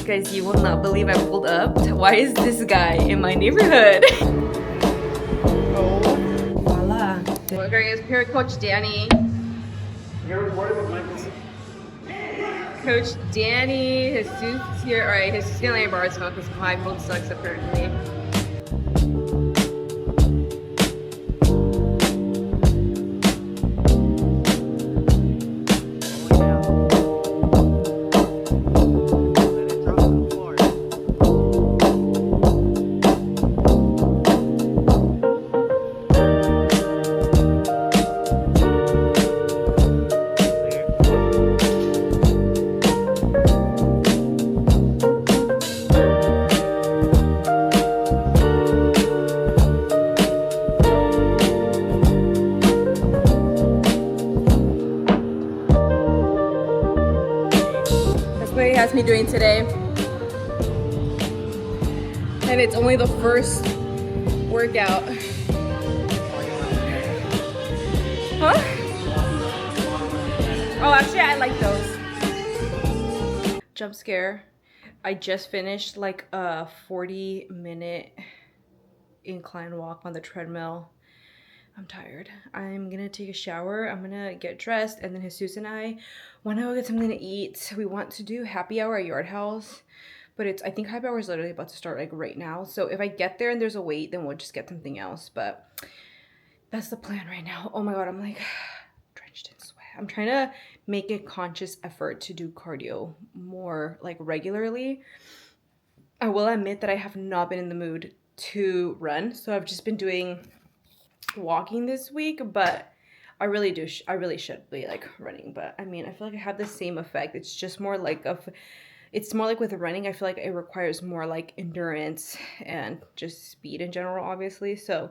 Guys, you will not believe I pulled up. Why is this guy in my neighborhood? Oh, voila. We're going to here with Coach Danny. Coach Danny, Jesus here. Alright, Jesus is gonna lay a bar smoke because my phone sucks apparently. What he has me doing today, and it's only the first workout. Huh? Oh, actually I like those. Jump scare. I just finished like a 40-minute incline walk on the treadmill. I'm tired. I'm gonna take a shower, I'm gonna get dressed, and then Jesus and I wanna go get something to eat. We want to do happy hour at Yard House, but I think happy hour is literally about to start like right now. So if I get there and there's a wait, then we'll just get something else. But that's the plan right now. Oh my god, I'm like drenched in sweat. I'm trying to make a conscious effort to do cardio more like regularly. I will admit that I have not been in the mood to run, so I've just been doing walking this week, but I really should be like running. But I mean, I feel like I have the same effect. It's just more like it's more like with running, I feel like it requires more like endurance and just speed in general, obviously. So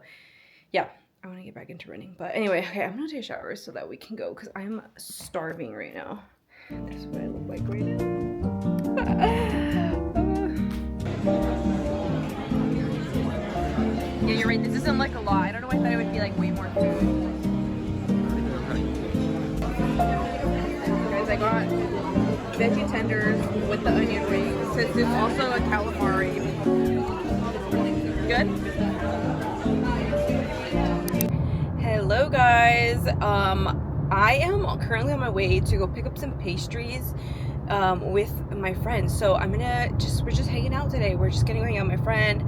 yeah, I want to get back into running. But anyway, okay, I'm gonna take a shower so that we can go because I'm starving right now. That's what I look like right now. Yeah, you're right. This isn't like a lot. I don't know. I thought it would be like way more food. Guys, I got veggie tenders with the onion rings. Since there's also a calamari. Good. Hello, guys. I am currently on my way to go pick up some pastries with my friends. So we're just hanging out today. We're just gonna go hang out with my friend.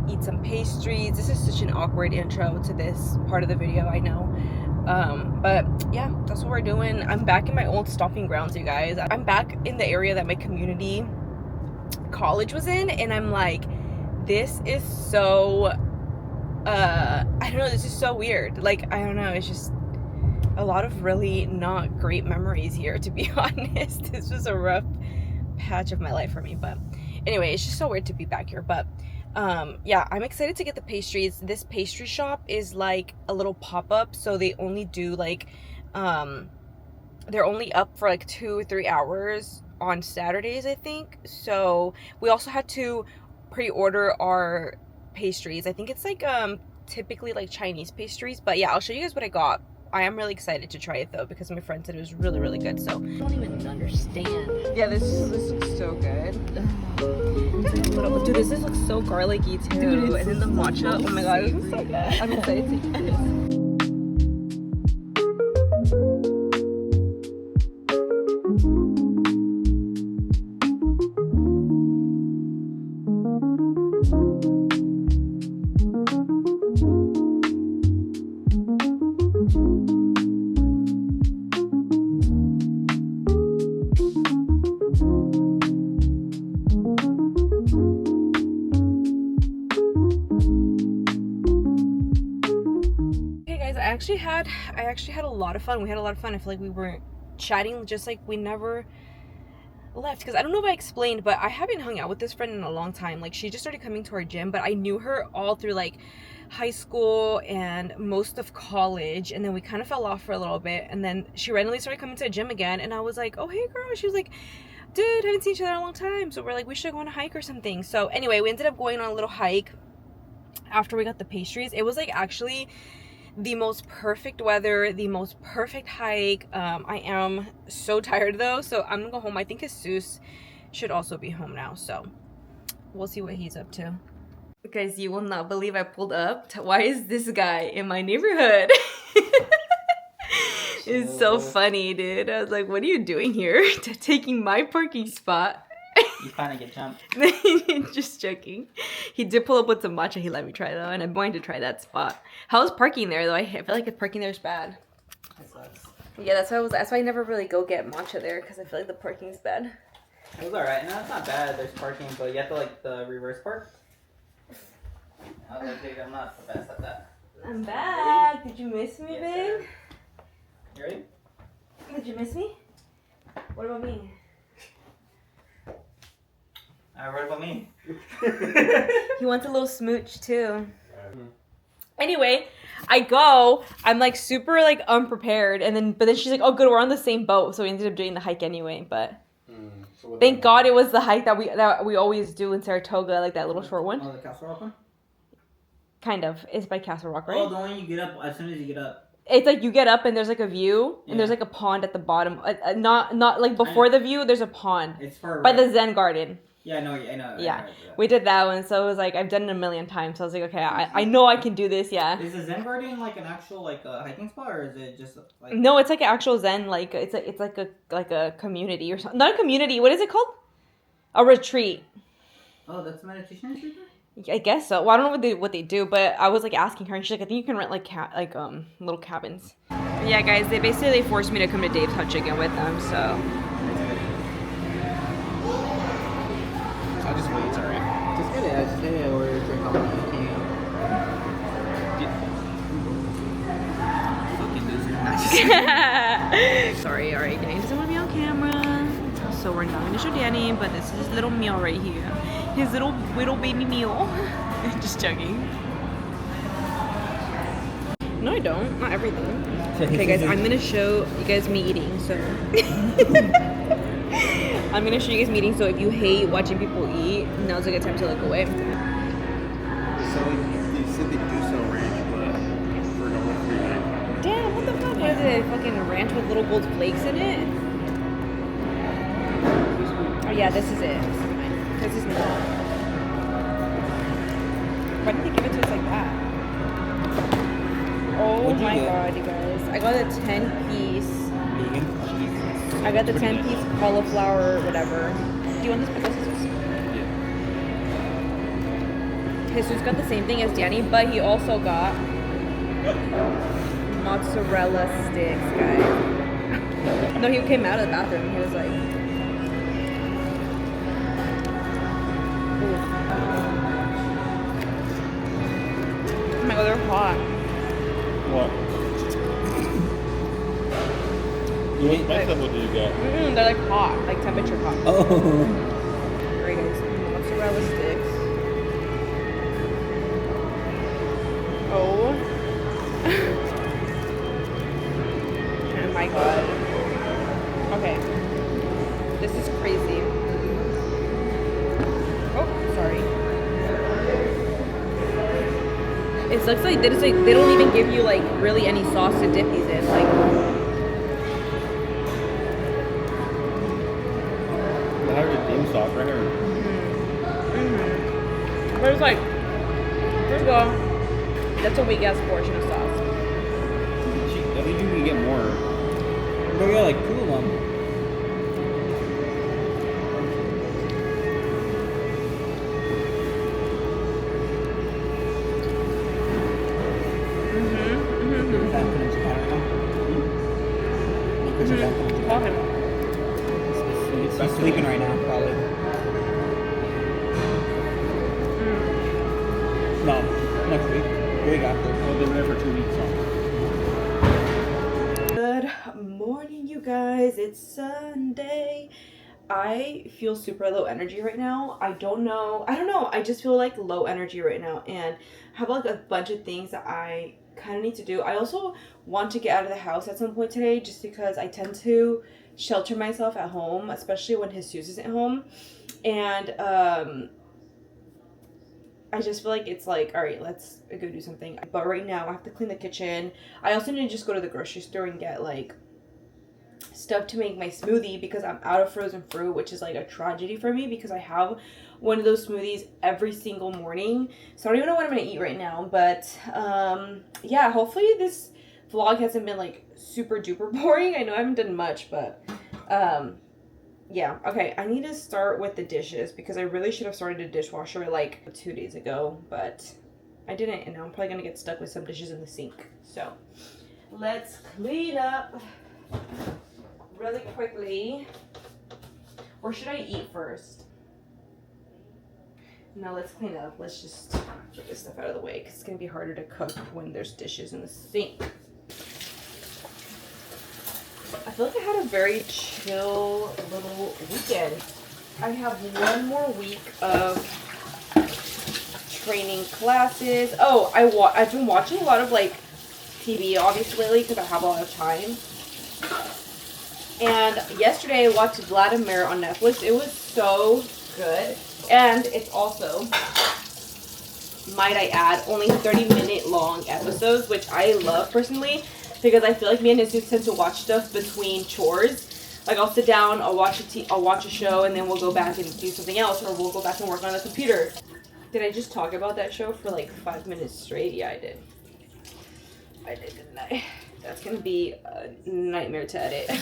Eat some pastries. This is such an awkward intro to this part of the video, I know. But yeah, that's what we're doing. I'm back in my old stomping grounds, you guys. I'm back in the area that my community college was in, and I'm like, this is so I don't know, this is so weird. Like, I don't know, it's just a lot of really not great memories here, to be honest. This was a rough patch of my life for me, but anyway, it's just so weird to be back here. But yeah, I'm excited to get the pastries. This pastry shop is like a little pop-up, so they only do like they're only up for like 2 or 3 hours on Saturdays, I think. So we also had to pre-order our pastries. I think it's like typically like Chinese pastries, but yeah, I'll show you guys what I got. I am really excited to try it though because my friend said it was really, really good. So I don't even understand. Yeah, this looks so good. Dude, this looks so garlicky too. Dude, and then the matcha. Oh my god, this is so good. I'm excited to eat this. I actually had a lot of fun. We had a lot of fun. I feel like we were chatting just like we never left, because I don't know if I explained, but I haven't hung out with this friend in a long time. Like, she just started coming to our gym, but I knew her all through like high school and most of college, and then we kind of fell off for a little bit, and then she randomly started coming to the gym again, and I was like, oh hey girl. She was like, dude, haven't seen each other in a long time, so we're like, we should go on a hike or something. So anyway, we ended up going on a little hike after we got the pastries. It was like actually the most perfect weather, the most perfect hike. I am so tired though, so I'm gonna go home. I think Jesus should also be home now, so we'll see what he's up to. Guys, you will not believe I pulled up. Why is this guy in my neighborhood? It's so funny, dude. I was like, what are you doing here? Taking my parking spot. You finally get jumped. Just joking. He did pull up with some matcha he let me try though, and I'm going to try that spot. How's parking there though? I feel like parking there is bad. It sucks. Yeah, that's why I never really go get matcha there, because I feel like the parking's bad. It was alright. No, it's not bad. There's parking, but you have to like the reverse park. I was like, dude, I'm not the best at that. I'm back. Did you miss me, babe? Sir. You ready? Did you miss me? What about me? What about me? He wants a little smooch too. Anyway, I'm like super like unprepared, but then she's like, oh good, we're on the same boat, so we ended up doing the hike anyway. But so thank God it was the hike that we always do in Saratoga, like that little short one. Oh, the Castle Rock one? Kind of. It's by Castle Rock, right? Oh, the one you get up as soon as you get up. It's like you get up and there's like a view, and there's like a pond at the bottom. Not like before the view, there's a pond. It's far by the Zen Garden. Yeah, I know. Yeah, we did that one, so it was like I've done it a million times. So I was like, okay, I know I can do this. Yeah. Is the Zen Garden like an actual like hiking spot, or is it just like? No, it's like an actual Zen. Like it's like a community or something. Not a community. What is it called? A retreat. Oh, that's a meditation retreat. I guess so. Well, I don't know what they do, but I was like asking her, and she's like, I think you can rent like little cabins. But yeah, guys, they basically forced me to come to Dave's Hot Chicken with them, so. I'll just wait, it's alright. Just get it. I just get it or drink all the Fucking loser. Sorry, alright, Danny doesn't want to be on camera, so we're not going to show Danny, but this is his little meal right here. His little baby meal. Just joking. No, I don't. Not everything. Okay, guys, I'm gonna show you guys me eating. So I'm gonna show you guys me eating. So if you hate watching people eat, now's a good time to look away. So you said they do sell ranch, but for normal food, right? Damn, what the fuck? What is it? Fucking ranch with little gold flakes in it? Oh yeah, this is it. This is not. Why did they give it to us like that? Oh my god, you guys. I got a 10-piece. Vegan? I got the 10-piece cauliflower, whatever. Do you want this pickle scissors? Yeah. Jesus got the same thing as Danny, but he also got mozzarella sticks, guys. No, he came out of the bathroom. He was like... Oh my god, they're hot. What? What vegetable did you get? They're like hot, like temperature hot. Oh. Alright guys, mozzarella sticks. Oh. Oh my god. Okay. This is crazy. Oh, sorry. It looks like they don't even give you like really any sauce to dip these in. Like, I have your dim sauce right here. but it's like, first of all, that's a weak ass portion of sauce. I think you can get more. But we got like 2 of them. Call him. He's sleeping right now, probably. No, next week. Week after. Well, they've been there for 2 weeks, so. Good morning, you guys. It's Sunday. I feel super low energy right now. I don't know. I just feel like low energy right now, and have like a bunch of things that I kind of need to do. I also want to get out of the house at some point today, just because I tend to shelter myself at home, especially when Jesus isn't home. And I just feel like it's like, all right, let's go do something. But right now I have to clean the kitchen. I also need to just go to the grocery store and get like stuff stuff to make my smoothie because I'm out of frozen fruit, which is like a tragedy for me because I have one of those smoothies every single morning. So I don't even know what I'm gonna eat right now, but yeah, hopefully this vlog hasn't been like super duper boring. I know I haven't done much, but yeah. Okay, I need to start with the dishes because I really should have started a dishwasher like 2 days ago, but I didn't, and now I'm probably gonna get stuck with some dishes in the sink. So let's clean up really quickly. Or should I eat first? No, let's clean up. Let's just get this stuff out of the way because it's gonna be harder to cook when there's dishes in the sink. I feel like I had a very chill little weekend. I have one more week of training classes. Oh, I've been watching a lot of like TV obviously lately because I have a lot of time. And yesterday I watched Vladimir on Netflix. It was so good. And it's also, might I add, only 30-minute long episodes, which I love personally because I feel like me and Jesus tend to watch stuff between chores. Like I'll sit down, I'll watch a show, and then we'll go back and do something else, or we'll go back and work on the computer. Did I just talk about that show for like 5 minutes straight? Yeah, I did. I did, didn't I? That's gonna be a nightmare to edit.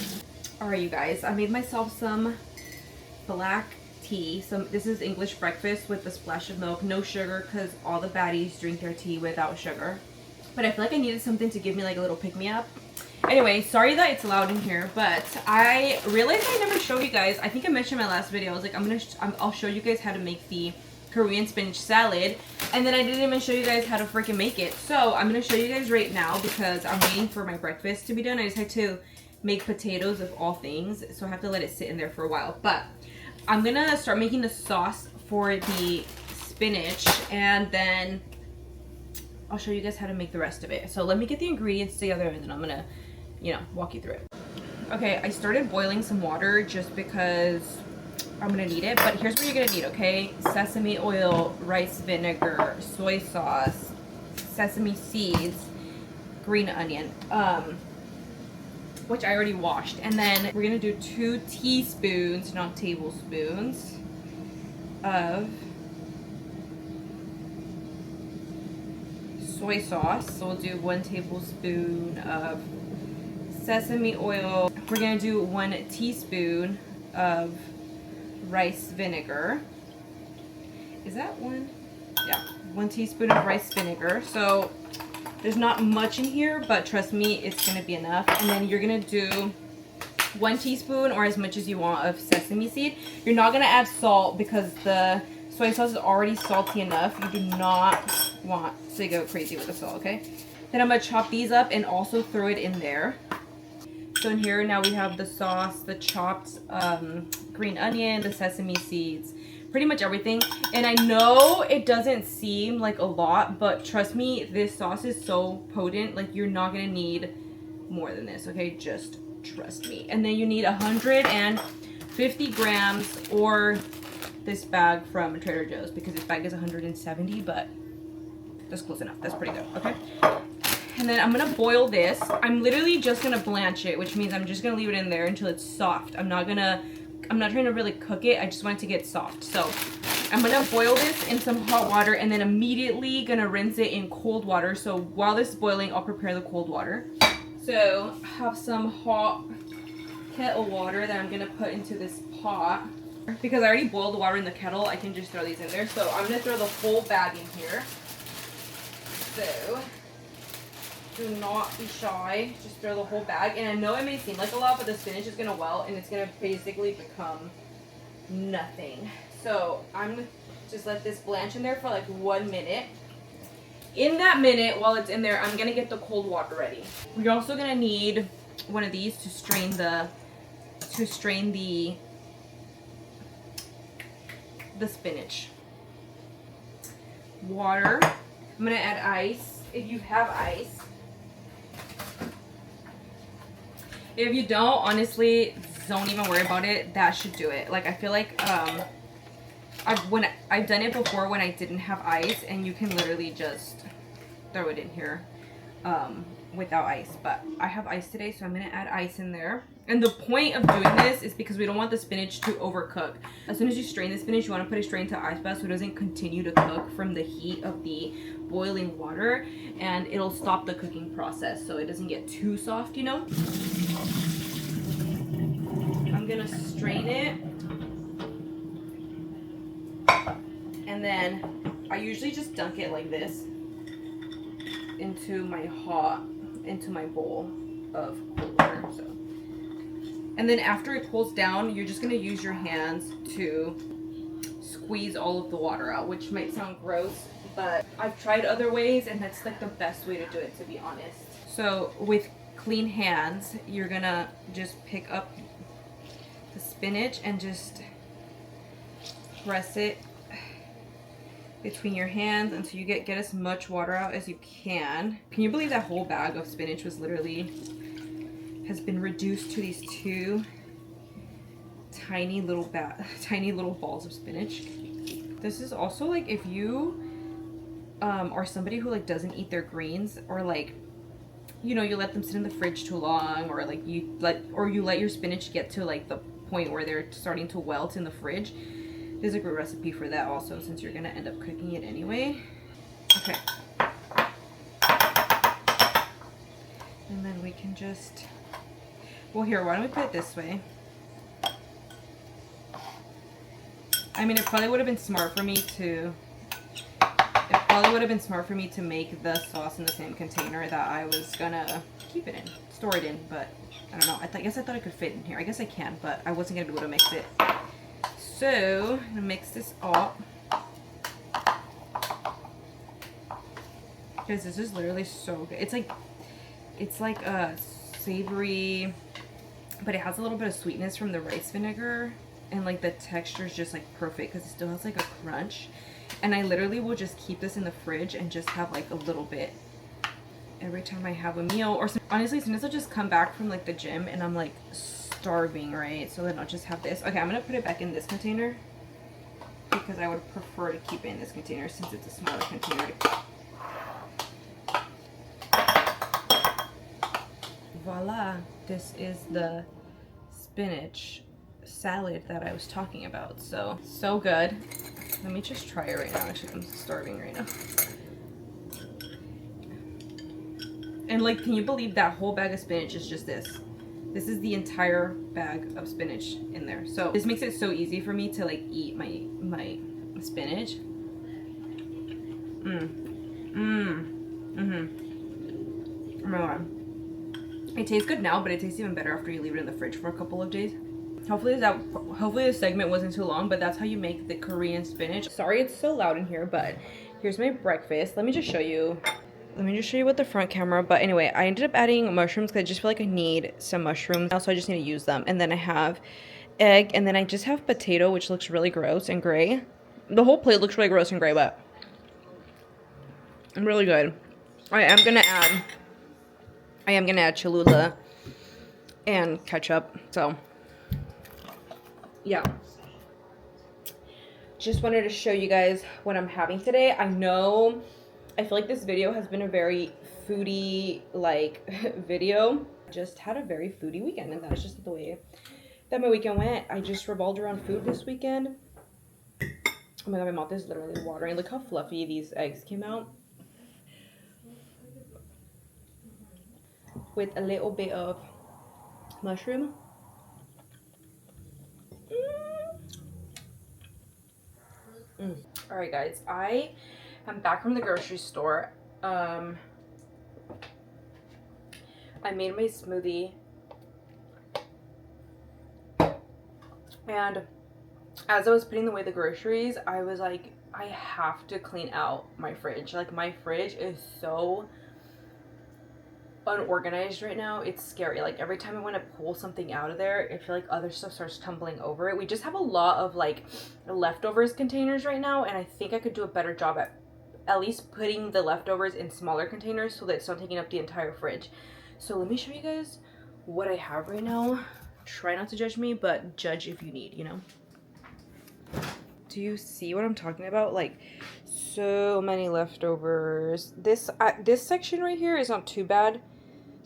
Alright, you guys, I made myself some black tea. This is English breakfast with a splash of milk, no sugar, because all the baddies drink their tea without sugar. But I feel like I needed something to give me like a little pick-me-up. Anyway, sorry that it's loud in here, but I realized I never showed you guys. I think I mentioned in my last video. I was like, I'll show you guys how to make the Korean spinach salad, and then I didn't even show you guys how to freaking make it. So I'm gonna show you guys right now because I'm waiting for my breakfast to be done. I just had to make potatoes of all things, so I have to let it sit in there for a while. But I'm gonna start making the sauce for the spinach, and then I'll show you guys how to make the rest of it. So let me get the ingredients together, and then I'm gonna, you know, walk you through it. Okay, I started boiling some water just because I'm gonna need it, but here's what you're gonna need, okay? Sesame oil, rice vinegar, soy sauce, sesame seeds, green onion, which I already washed. And then we're gonna do 2 teaspoons, not tablespoons, of soy sauce. So we'll do 1 tablespoon of sesame oil. We're gonna do 1 teaspoon of rice vinegar. Is that 1? Yeah, 1 teaspoon of rice vinegar. So there's not much in here, but trust me, it's gonna be enough. And then you're gonna do 1 teaspoon or as much as you want of sesame seed. You're not gonna add salt because the soy sauce is already salty enough. You do not want to go crazy with the salt, okay? Then I'm gonna chop these up and also throw it in there. So in here now we have the sauce, the chopped green onion, the sesame seeds, pretty much everything. And I know it doesn't seem like a lot, but trust me, this sauce is so potent. Like, you're not gonna need more than this, okay? Just trust me. And then you need 150 grams or this bag from Trader Joe's, because this bag is 170, but that's close enough. That's pretty good, okay? And then I'm gonna boil this. I'm literally just gonna blanch it, which means I'm just gonna leave it in there until it's soft. I'm not trying to really cook it. I just want it to get soft. So I'm gonna boil this in some hot water and then immediately gonna rinse it in cold water. So while this is boiling, I'll prepare the cold water. So I have some hot kettle water that I'm gonna put into this pot. Because I already boiled the water in the kettle, I can just throw these in there. So I'm gonna throw the whole bag in here. So do not be shy, just throw the whole bag. And I know it may seem like a lot, but the spinach is gonna wilt and it's gonna basically become nothing. So I'm gonna just let this blanch in there for like 1 minute. In that minute, while it's in there, I'm gonna get the cold water ready. You're also gonna need one of these to strain the spinach. Water. I'm gonna add ice if you have ice. If you don't, honestly, don't even worry about it. That should do it. Like, I feel like I've done it before when I didn't have ice, and you can literally just throw it in here without ice. But I have ice today, so I'm gonna add ice in there. And the point of doing this is because we don't want the spinach to overcook. As soon as you strain the spinach, you want to put it straight into ice bath so it doesn't continue to cook from the heat of the boiling water, and it'll stop the cooking process so it doesn't get too soft, you know? I'm gonna strain it. And then I usually just dunk it like this into my bowl of cold water. So, and then after it cools down, you're just gonna use your hands to squeeze all of the water out, which might sound gross, but I've tried other ways and that's like the best way to do it, to be honest. So with clean hands, you're gonna just pick up the spinach and just press it between your hands until you get as much water out as you can. Can you believe that whole bag of spinach has been reduced to these two tiny little balls of spinach? This is also like if you are somebody who like doesn't eat their greens, or like, you know, you let them sit in the fridge too long, or like you let your spinach get to like the point where they're starting to wilt in the fridge. There's a great recipe for that also, since you're gonna end up cooking it anyway. Okay. And then we can just, well here, why don't we put it this way? I mean, it probably would have been smart for me to make the sauce in the same container that I was gonna keep it in, store it in, but I don't know. I guess I thought I could fit in here. I guess I can, but I wasn't gonna be able to mix it. So, I'm gonna mix this up. Because this is literally so good. It's like a savory, but it has a little bit of sweetness from the rice vinegar. And like the texture is just like perfect because it still has like a crunch. And I literally will just keep this in the fridge and just have like a little bit every time I have a meal. Or honestly, sometimes I'll just come back from like the gym and I'm like starving, right? So then I'll just have this. Okay, I'm gonna put it back in this container because I would prefer to keep it in this container since it's a smaller container. Voila, this is the spinach salad that I was talking about. So good. Let me just try it right now. Actually, I'm starving right now. And like, can you believe that whole bag of spinach is just this? This is the entire bag of spinach in there. So this makes it so easy for me to like eat my spinach. Oh my god. It tastes good now, but it tastes even better after you leave it in the fridge for a couple of days. Hopefully this segment wasn't too long, but that's how you make the Korean spinach. Sorry it's so loud in here, but here's my breakfast. Let me just show you with the front camera. But anyway, I ended up adding mushrooms because I just feel like I need some mushrooms. Also, I just need to use them. And then I have egg, and then I just have potato, which looks really gross and gray. The whole plate looks really gross and gray, but really good. I am gonna add Cholula and ketchup. So yeah, just wanted to show you guys what I'm having today. I feel like this video has been a very foodie like video. Just had a very foodie weekend, and that's just the way that my weekend went. I just revolved around food this weekend. Oh my god, my mouth is literally watering. Look how fluffy these eggs came out. With a little bit of mushroom. Alright guys, I am back from the grocery store. I made my smoothie. And as I was putting away the groceries, I was like, I have to clean out my fridge. Like, my fridge is so unorganized right now. It's scary. Like, every time I want to pull something out of there, I feel like other stuff starts tumbling over it. We just have a lot of like leftovers containers right now, and I think I could do a better job at least putting the leftovers in smaller containers so that it's not taking up the entire fridge. So let me show you guys what I have right now. Try not to judge me, but judge if you need, you know. Do you see what I'm talking about? Like, so many leftovers. This section right here is not too bad.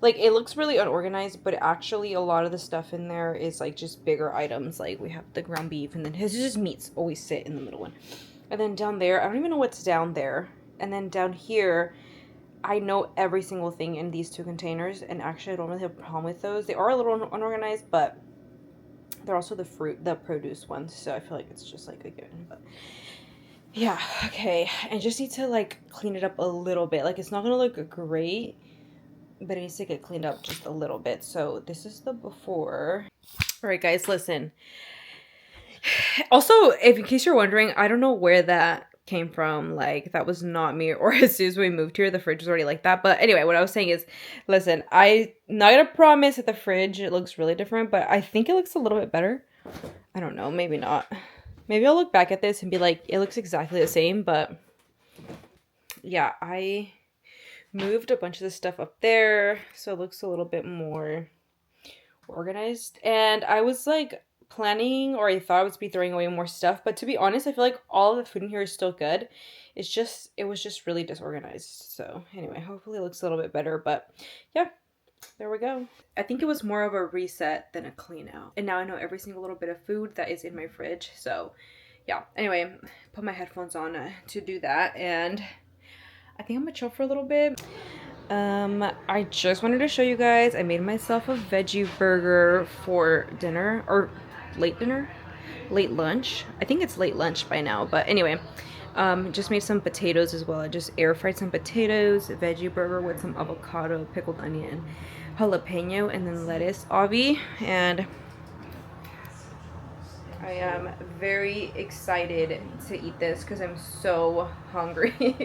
like it looks really unorganized, but actually a lot of the stuff in there is like just bigger items. Like we have the ground beef, and then his just meats always sit in the middle one. And then down there, I don't even know what's down there. And then down here, I know every single thing in these two containers, and actually I don't really have a problem with those. They are a little unorganized, but they're also the produce ones, so I feel like it's just like a given. But yeah, okay. I just need to like clean it up a little bit. Like it's not gonna look great, but it needs to get cleaned up just a little bit. So this is the before. All right, guys, listen. Also, if in case you're wondering, I don't know where that came from. Like that was not me, or as soon as we moved here the fridge was already like that. But anyway, what I was saying is, listen, I'm not gonna promise that the fridge it looks really different, but I think it looks a little bit better. I don't know, maybe not. Maybe I'll look back at this and be like, it looks exactly the same. But yeah, I moved a bunch of this stuff up there, so it looks a little bit more organized. And I was like planning, or I thought I was be throwing away more stuff, but to be honest, I feel like all of the food in here is still good. It was just really disorganized. So anyway, hopefully it looks a little bit better. But yeah, there we go. I think it was more of a reset than a clean out, and now I know every single little bit of food that is in my fridge. So yeah, anyway, put my headphones on to do that, and I think I'm gonna chill for a little bit. I just wanted to show you guys, I made myself a veggie burger for dinner, or late dinner? Late lunch. I think it's late lunch by now, but anyway, just made some potatoes as well. I just air fried some potatoes, veggie burger with some avocado, pickled onion, jalapeno, and then lettuce, Avi, and I am very excited to eat this because I'm so hungry.